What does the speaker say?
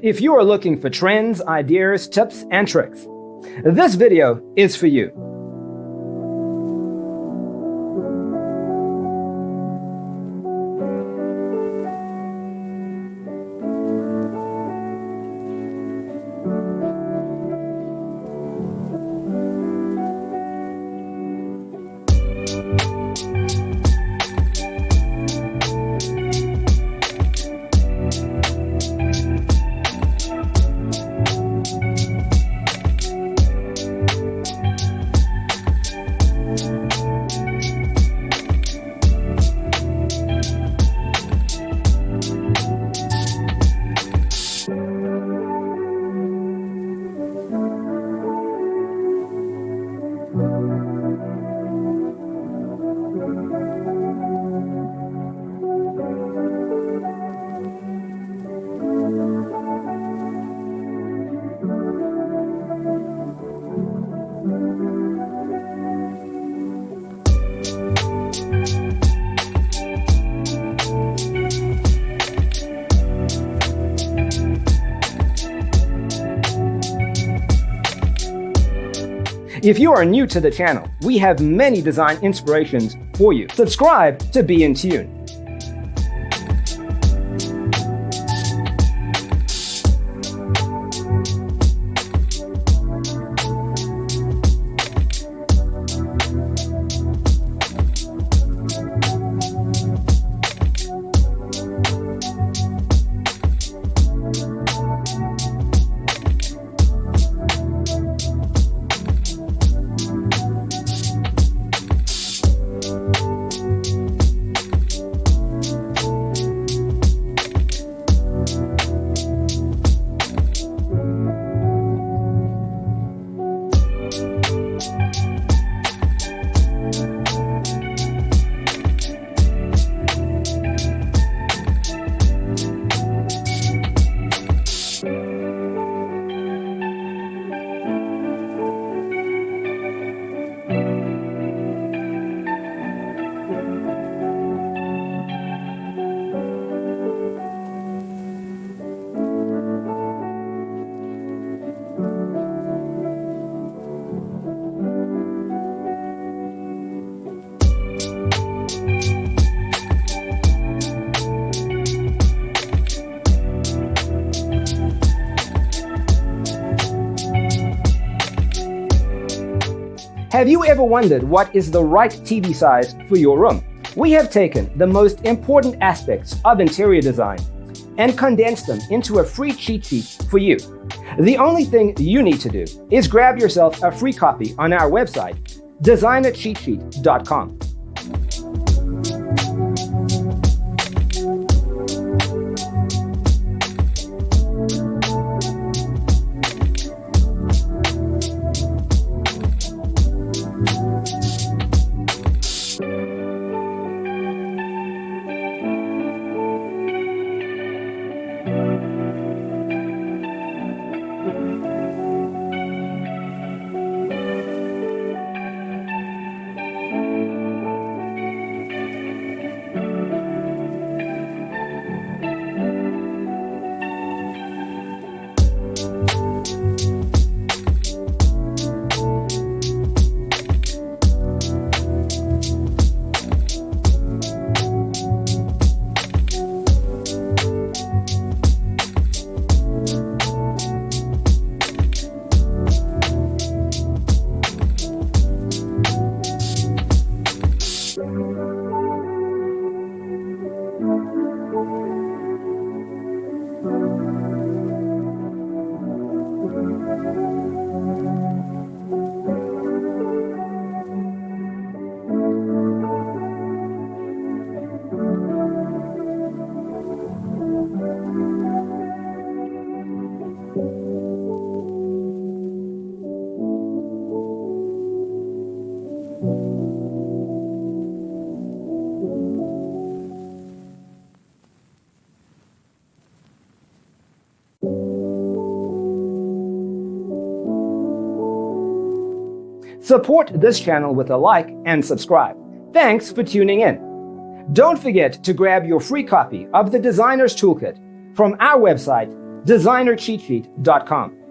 If you are looking for trends, ideas, tips, and tricks, this video is for you. If you are new to the channel, we have many design inspirations for you. Subscribe to be in tune. Have you ever wondered what is the right TV size for your room? We have taken the most important aspects of interior design and condensed them into a free cheat sheet for you. The only thing you need to do is grab yourself a free copy on our website, designercheatsheet.com. Support this channel with a like and subscribe. Thanks for tuning in. Don't forget to grab your free copy of the Designer's Toolkit from our website, designercheatsheet.com.